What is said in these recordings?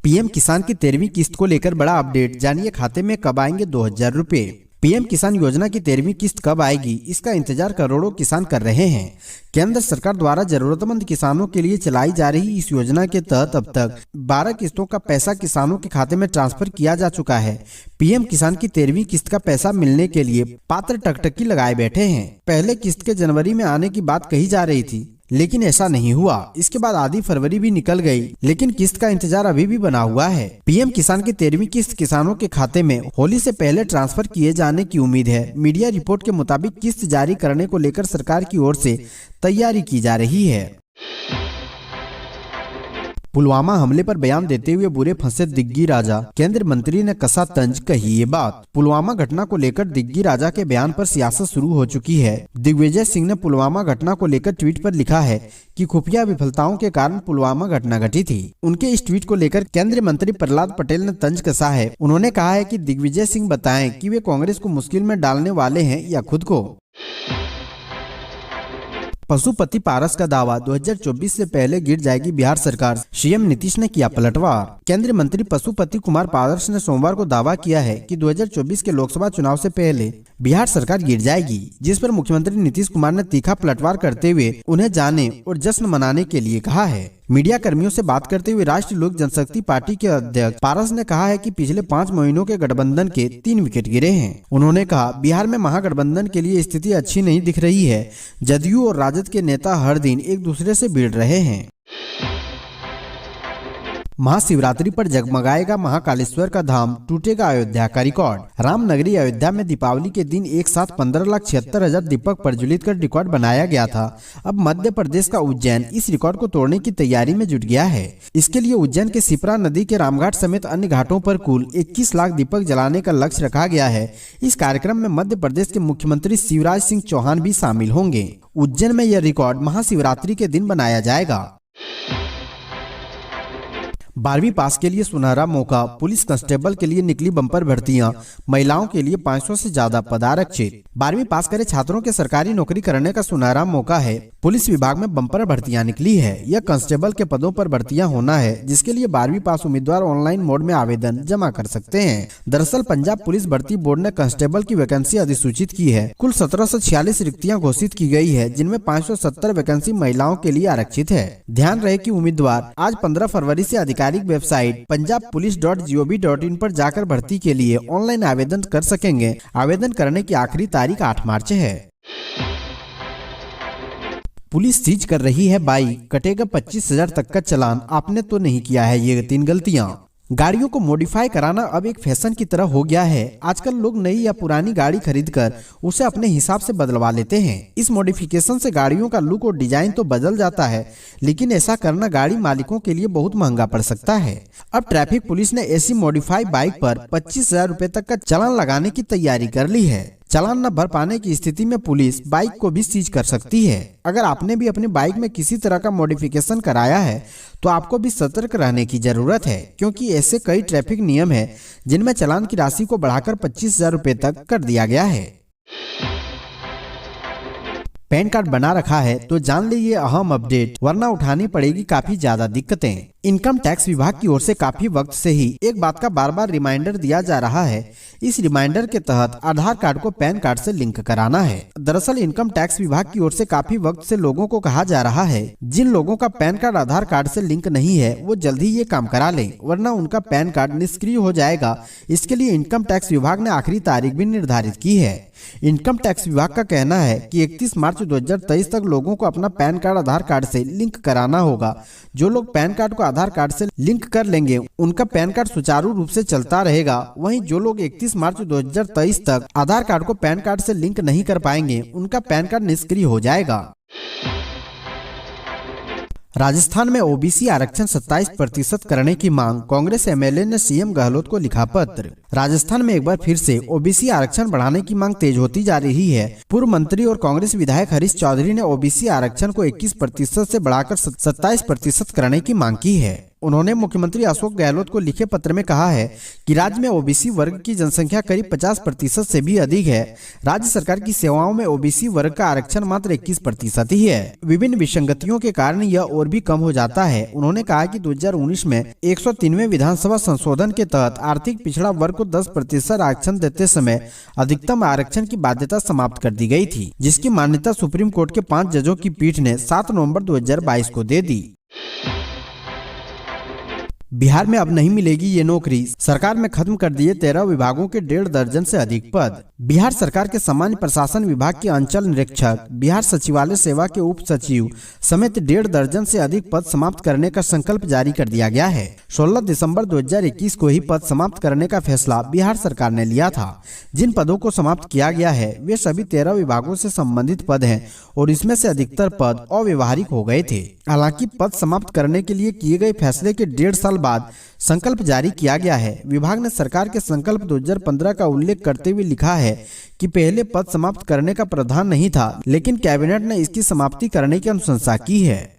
PM किसान की 13वीं किस्त को लेकर बड़ा अपडेट, जानिए खाते में कब आएंगे 2000 रुपए। पीएम किसान योजना की 13वीं किस्त कब आएगी, इसका इंतजार करोड़ों किसान कर रहे हैं। केंद्र सरकार द्वारा जरूरतमंद किसानों के लिए चलाई जा रही इस योजना के तहत अब तक 12 किस्तों का पैसा किसानों के खाते में ट्रांसफर किया जा चुका है। पीएम किसान की 13वीं किस्त का पैसा मिलने के लिए पात्र टकटकी लगाए बैठे हैं। पहले किस्त के जनवरी में आने की बात कही जा रही थी, लेकिन ऐसा नहीं हुआ। इसके बाद आधी फरवरी भी निकल गई, लेकिन किस्त का इंतजार अभी भी बना हुआ है। पीएम किसान की 13वीं किस्त किसानों के खाते में होली से पहले ट्रांसफर किए जाने की उम्मीद है। मीडिया रिपोर्ट के मुताबिक किस्त जारी करने को लेकर सरकार की ओर से तैयारी की जा रही है। पुलवामा हमले पर बयान देते हुए बुरे फंसे दिग्गी राजा, केंद्रीय मंत्री ने कसा तंज, कही ये बात। पुलवामा घटना को लेकर दिग्गी राजा के बयान पर सियासत शुरू हो चुकी है। दिग्विजय सिंह ने पुलवामा घटना को लेकर ट्वीट पर लिखा है कि खुफिया विफलताओं के कारण पुलवामा घटना घटी थी। उनके इस ट्वीट को लेकर केंद्रीय मंत्री प्रहलाद पटेल ने तंज कसा है। उन्होंने कहा है कि दिग्विजय सिंह बताएं कि वे कांग्रेस को मुश्किल में डालने वाले हैं या खुद को। पशुपति पारस का दावा, 2024 से पहले गिर जाएगी बिहार सरकार, सीएम नीतीश ने किया पलटवार। केंद्रीय मंत्री पशुपति कुमार पारस ने सोमवार को दावा किया है कि 2024 के लोकसभा चुनाव से पहले बिहार सरकार गिर जाएगी, जिस पर मुख्यमंत्री नीतीश कुमार ने तीखा पलटवार करते हुए उन्हें जाने और जश्न मनाने के लिए कहा है। मीडिया कर्मियों से बात करते हुए राष्ट्रीय लोक जनशक्ति पार्टी के अध्यक्ष पारस ने कहा है कि पिछले 5 महीनों के गठबंधन के 3 विकेट गिरे हैं। उन्होंने कहा, बिहार में महागठबंधन के लिए स्थिति अच्छी नहीं दिख रही है। जदयू और राजद के नेता हर दिन एक दूसरे से भिड़ रहे हैं। महाशिवरात्रि पर जगमगाएगा महाकालेश्वर का धाम, टूटेगा अयोध्या का रिकॉर्ड। रामनगरी अयोध्या में दीपावली के दिन एक साथ 15,76,000 दीपक प्रज्वलित कर रिकॉर्ड बनाया गया था। अब मध्य प्रदेश का उज्जैन इस रिकॉर्ड को तोड़ने की तैयारी में जुट गया है। इसके लिए उज्जैन के शिप्रा नदी के रामघाट समेत अन्य घाटों पर कुल 21 लाख दीपक जलाने का लक्ष्य रखा गया है। इस कार्यक्रम में मध्य प्रदेश के मुख्यमंत्री शिवराज सिंह चौहान भी शामिल होंगे। उज्जैन में यह रिकॉर्ड महाशिवरात्रि के दिन बनाया जाएगा। 12वीं पास के लिए सुनहरा मौका, पुलिस कांस्टेबल के लिए निकली बम्पर भर्तियां, महिलाओं के लिए 500 से ज्यादा पद आरक्षित। 12वीं पास करे छात्रों के सरकारी नौकरी करने का सुनहरा मौका है। पुलिस विभाग में बम्पर भर्तियां निकली है। यह कांस्टेबल के पदों पर भर्तियां होना है, जिसके लिए 12वीं पास उम्मीदवार ऑनलाइन मोड में आवेदन जमा कर सकते हैं। दरअसल पंजाब पुलिस भर्ती बोर्ड ने कांस्टेबल की वैकेंसी अधिसूचित की है। कुल 1746 रिक्तियां घोषित की गई है, जिनमें 570 वैकेंसी महिलाओं के लिए आरक्षित है। ध्यान रहे कि उम्मीदवार आज 15 फरवरी से आधिकारिक वेबसाइट punjabpolice.gov.in पर जाकर भर्ती के लिए ऑनलाइन आवेदन कर सकेंगे। आवेदन करने की आखिरी तारीख 8 मार्च है। पुलिस सीज कर रही है बाइक, कटेगा 25,000 तक का चालान, आपने तो नहीं किया है ये 3 गलतियां। गाड़ियों को मॉडिफाई कराना अब एक फैशन की तरह हो गया है। आजकल लोग नई या पुरानी गाड़ी खरीदकर उसे अपने हिसाब से बदलवा लेते हैं। इस मॉडिफिकेशन से गाड़ियों का लुक और डिजाइन तो बदल जाता है, लेकिन ऐसा करना गाड़ी मालिकों के लिए बहुत महंगा पड़ सकता है। अब ट्रैफिक पुलिस ने ऐसी मॉडिफाई बाइक पर 25,000 रुपए तक का चालान लगाने की तैयारी कर ली है। चालान न भर पाने की स्थिति में पुलिस बाइक को भी सीज कर सकती है। अगर आपने भी अपनी बाइक में किसी तरह का मॉडिफिकेशन कराया है तो आपको भी सतर्क रहने की जरूरत है, क्योंकि ऐसे कई ट्रैफिक नियम हैं जिनमें चालान की राशि को बढ़ाकर 25,000 रुपए तक कर दिया गया है। पैन कार्ड बना रखा है तो जान लीजिए अहम अपडेट, वरना उठानी पड़ेगी काफी ज्यादा दिक्कतें। इनकम टैक्स विभाग की ओर से काफी वक्त से ही एक बात का बार बार रिमाइंडर दिया जा रहा है। इस रिमाइंडर के तहत आधार कार्ड को पैन कार्ड से लिंक कराना है। दरअसल इनकम टैक्स विभाग की ओर से काफी वक्त से लोगों को कहा जा रहा है, जिन लोगों का पैन कार्ड आधार कार्ड से लिंक नहीं है वो जल्द ही ये काम करा लें, वरना उनका पैन कार्ड निष्क्रिय हो जाएगा। इसके लिए इनकम टैक्स विभाग ने आखिरी तारीख भी निर्धारित की है। इनकम टैक्स विभाग का कहना है कि 31 मार्च 2023 तक लोगों को अपना पैन कार्ड आधार कार्ड से लिंक कराना होगा। जो लोग पैन कार्ड को आधार कार्ड से लिंक कर लेंगे उनका पैन कार्ड सुचारू रूप से चलता रहेगा। वहीं जो लोग 31 मार्च 2023 तक आधार कार्ड को पैन कार्ड से लिंक नहीं कर पाएंगे उनका पैन कार्ड निष्क्रिय हो जाएगा। राजस्थान में ओबीसी आरक्षण 27% करने की मांग, कांग्रेस एमएलए ने सीएम गहलोत को लिखा पत्र। राजस्थान में एक बार फिर से ओबीसी आरक्षण बढ़ाने की मांग तेज होती जा रही है। पूर्व मंत्री और कांग्रेस विधायक हरीश चौधरी ने ओबीसी आरक्षण को 21% से बढ़ाकर 27% करने की मांग की है। उन्होंने मुख्यमंत्री अशोक गहलोत को लिखे पत्र में कहा है कि राज्य में ओबीसी वर्ग की जनसंख्या करीब 50% से भी अधिक है। राज्य सरकार की सेवाओं में ओबीसी वर्ग का आरक्षण मात्र 21% ही है। विभिन्न विसंगतियों के कारण यह और भी कम हो जाता है। उन्होंने कहा कि 2019 में 103वें विधानसभा संशोधन के तहत आर्थिक पिछड़ा वर्ग को 10% आरक्षण देते समय अधिकतम आरक्षण की बाध्यता समाप्त कर दी गई थी, जिसकी मान्यता सुप्रीम कोर्ट के 5 जजों की पीठ ने 7 नवंबर 2022 को दे दी। बिहार में अब नहीं मिलेगी ये नौकरी, सरकार में खत्म कर दिए 13 विभागों के 1.5 दर्जन से अधिक पद। बिहार सरकार के सामान्य प्रशासन विभाग के अंचल निरीक्षक, बिहार सचिवालय सेवा के उप सचिव समेत 1.5 दर्जन से अधिक पद समाप्त करने का संकल्प जारी कर दिया गया है। 16 दिसंबर 2021 को ही पद समाप्त करने का फैसला बिहार सरकार ने लिया था। जिन पदों को समाप्त किया गया है वे सभी 13 विभागों से संबंधित पद हैं और इसमें से अधिकतर पद अव्यवहारिक हो गए थे। हालांकि पद समाप्त करने के लिए किए गए फैसले के 1.5 साल बाद संकल्प जारी किया गया है। विभाग ने सरकार के संकल्प 2015 का उल्लेख करते हुए लिखा है कि पहले पद समाप्त करने का प्रावधान नहीं था, लेकिन कैबिनेट ने इसकी समाप्ति करने की अनुशंसा की है।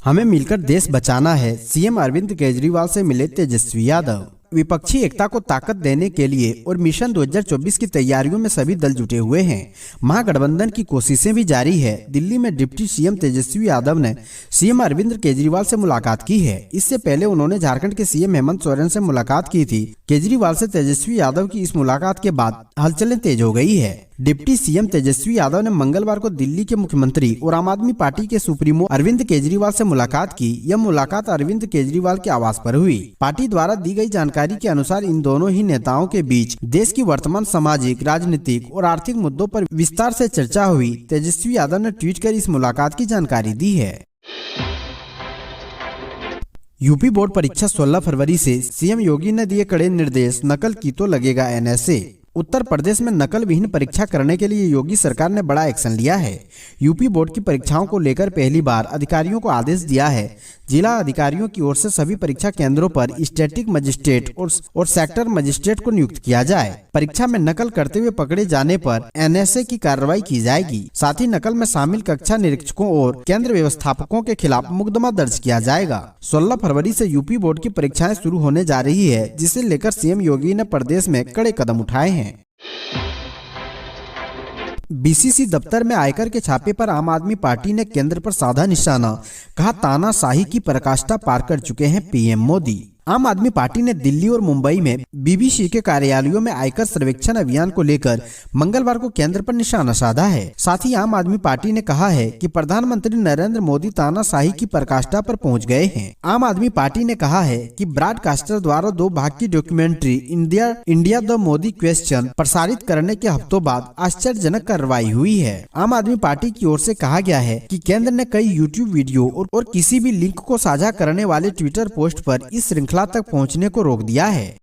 हमें मिलकर देश बचाना है, सीएम अरविंद केजरीवाल से मिले तेजस्वी यादव। विपक्षी एकता को ताकत देने के लिए और मिशन 2024 की तैयारियों में सभी दल जुटे हुए हैं। महागठबंधन की कोशिशें भी जारी है। दिल्ली में डिप्टी सीएम तेजस्वी यादव ने सीएम अरविंद केजरीवाल से मुलाकात की है। इससे पहले उन्होंने झारखंड के सीएम हेमंत सोरेन से मुलाकात की थी। केजरीवाल से तेजस्वी यादव की इस मुलाकात के बाद हलचलें तेज हो गई है। डिप्टी सीएम तेजस्वी यादव ने मंगलवार को दिल्ली के मुख्यमंत्री और आम आदमी पार्टी के सुप्रीमो अरविंद केजरीवाल से मुलाकात की। यह मुलाकात अरविंद केजरीवाल के आवास पर हुई। पार्टी द्वारा दी गई जानकारी के अनुसार इन दोनों ही नेताओं के बीच देश की वर्तमान सामाजिक, राजनीतिक और आर्थिक मुद्दों पर विस्तार से चर्चा हुई। तेजस्वी यादव ने ट्वीट कर इस मुलाकात की जानकारी दी है। यूपी बोर्ड परीक्षा 16 फरवरी से, सीएम योगी ने दिए कड़े निर्देश, नकल की तो लगेगा एनएसए। उत्तर प्रदेश में नकल विहीन परीक्षा करने के लिए योगी सरकार ने बड़ा एक्शन लिया है। यूपी बोर्ड की परीक्षाओं को लेकर पहली बार अधिकारियों को आदेश दिया है। जिला अधिकारियों की ओर से सभी परीक्षा केंद्रों पर स्टैटिक मजिस्ट्रेट और सेक्टर मजिस्ट्रेट को नियुक्त किया जाए। परीक्षा में नकल करते हुए पकड़े जाने पर एनएसए की कार्रवाई की जाएगी। साथ ही नकल में शामिल कक्षा निरीक्षकों और केंद्र व्यवस्थापकों के खिलाफ मुकदमा दर्ज किया जाएगा। 16 फरवरी से यूपी बोर्ड की परीक्षाएं शुरू होने जा रही है, जिसे लेकर सीएम योगी ने प्रदेश में कड़े कदम उठाए हैं। बीसीसी दफ्तर में आयकर के छापे पर आम आदमी पार्टी ने केंद्र पर साधा निशाना, कहा तानाशाही की पराकाष्ठा पार कर चुके हैं पीएम मोदी। आम आदमी पार्टी ने दिल्ली और मुंबई में बीबीसी के कार्यालयों में आयकर सर्वेक्षण अभियान को लेकर मंगलवार को केंद्र पर निशाना साधा है। साथ ही आम आदमी पार्टी ने कहा है कि प्रधानमंत्री नरेंद्र मोदी तानाशाही की पराकाष्ठा पर पहुंच गए हैं। आम आदमी पार्टी ने कहा है कि ब्रॉडकास्टर द्वारा 2 भाग की documentary India the Modi question प्रसारित करने के हफ्तों बाद आश्चर्यजनक कार्रवाई हुई है। आम आदमी पार्टी की ओर से कहा गया है कि केंद्र ने कई यूट्यूब वीडियो और किसी भी लिंक को साझा करने वाले ट्विटर पोस्ट पर इस श्रृंखला तक पहुंचने को रोक दिया है।